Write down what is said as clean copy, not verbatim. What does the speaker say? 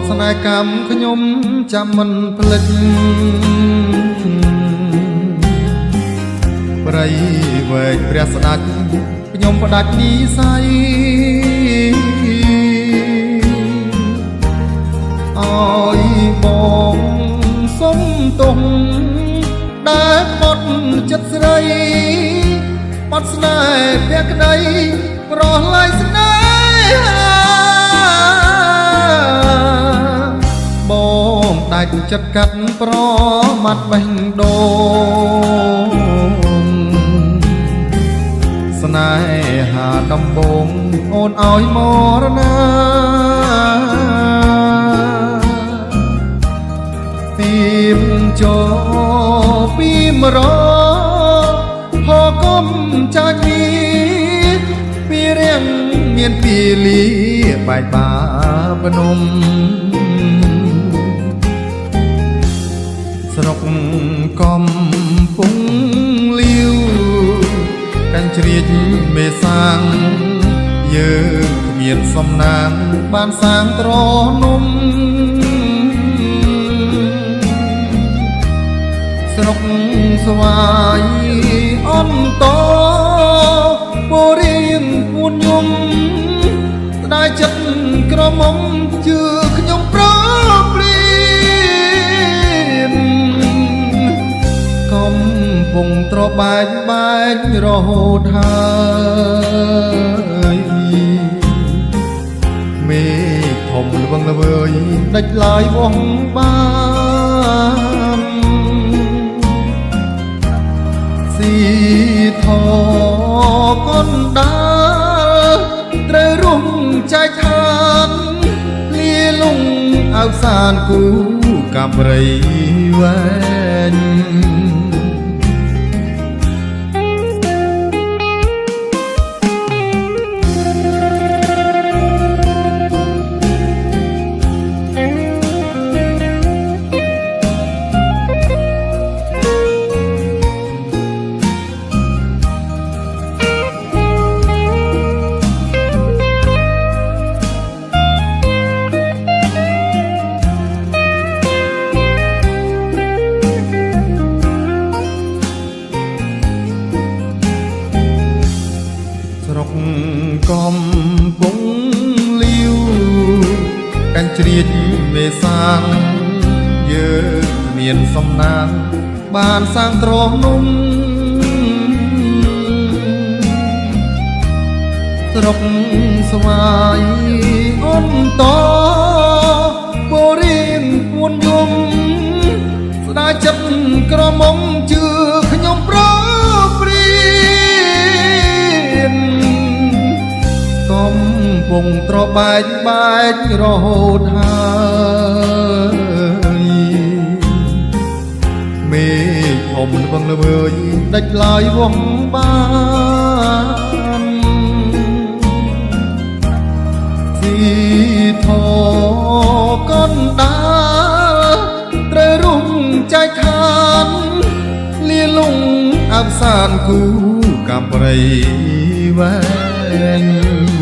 ស្នេហ៍កម្មខ្ញុំចាំមិនភ្លេចព្រៃវែកព្រះស្ដេចខ្ញុំផ្ដាច់និស័យអើយបងសុំទុំដែលបត់ចិត្តស្រីបត់ស្នេហ៍ភក្តីប្រឡាយស្នេហាបងដាច់ចិត្តកាត់ប្រមាត់បេះដូងស្នេហាដំបងអូនឲ្យមរណាពីមចូលពីមរហកុំចាច់មីពីរៀងមានពីលីបែកបាបនំស្រុកកំពុងលាវកាញ់ជ្រៀតមេសាំងយើងគ្មានសំណាងបានសាងត្រនំស្រុកស្វាយអន្តពុរៀងពួនយំស្ដាយចិត្តក្រមុំជឿខ្ញុំប្រព្រៀនកំពុងត្របែកបែករហូតហើយមេឃធំល្វឹងល្វើយដាច់ឡាយវងបានស៊ីធកុនដាត្រូវរួមចែកឋានលាលងអវសានគូកាប់រីវែងកំពុងលាវកាញ់ជ្រៀតមេសាំងយើងមានសំណាងបានសាងត្រនំស្រុកស្វាយអន្តពុរៀងពួនយំស្ដាយចិត្តក្រមុំជឿខ្ញុំប្រព្រៀនកំពុងត្របែកបែករហូតហើយមេឃធំល្វឹងល្វើយដាច់ឡាយវងបានស៊ីធកុនដាត្រូវរួមចែកឋានលាលងអវសានគូកាប់រីវែង